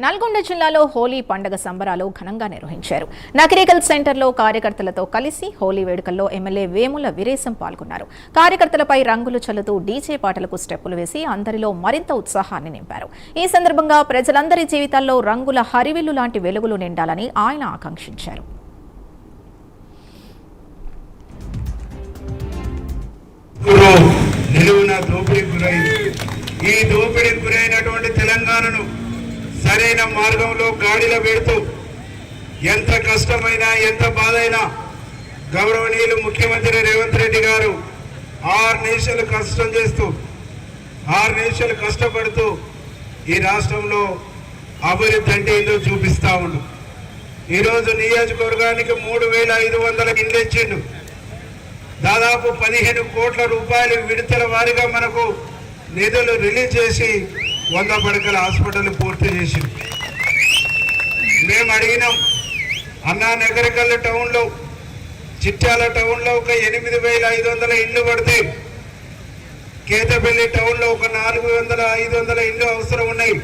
నల్గొండ జిల్లాలో హోలీ పండుగ సంబరాలు ఘనంగా నిర్వహించారు. నకిరేకల్ సెంటర్లో కార్యకర్తలతో కలిసి హోలీ వేడుకల్లో ఎమ్మెల్యే వేముల వీరేశం పాల్గొన్నారు. కార్యకర్తలపై రంగులు చల్లుతూ డీజే పాటలకు స్టెప్పులు వేసి అందరిలో మరింత ఉత్సాహాన్ని నింపారు. ఈ సందర్భంగా ప్రజలందరి జీవితాల్లో రంగుల హరివిల్లు లాంటి వెలుగులు నిండాలని ఆయన ఆకాంక్షించారు. ఈ దోపిడీకి గురైనటువంటి తెలంగాణను సరైన మార్గంలో గాడిలో పెడుతూ ఎంత కష్టమైనా ఎంత బాధైనా గౌరవనీయులు ముఖ్యమంత్రి రేవంత్ రెడ్డి గారు 6 నిమిషాలు కష్టం చేస్తూ 6 నిమిషాలు కష్టపడుతూ ఈ రాష్ట్రంలో అభివృద్ధి అంటే ఏదో చూపిస్తా ఉండు. ఈరోజు నియోజకవర్గానికి 3500 ఇండ్లు ఇచ్చిండు. దాదాపు 15 కోట్ల రూపాయలు విడతల వారీగా మనకు నిధులు రిలీజ్ చేసి 100 పడకల హాస్పిటల్ పూర్తి చేసి మేము అడిగినాం. అన్నా నగరికల్ టౌన్లో చిట్యాల టౌన్లో ఒక 8500 ఇండ్లు పడితే కేతపల్లి టౌన్లో ఒక 400-500 ఇండ్లు అవసరం ఉన్నాయి.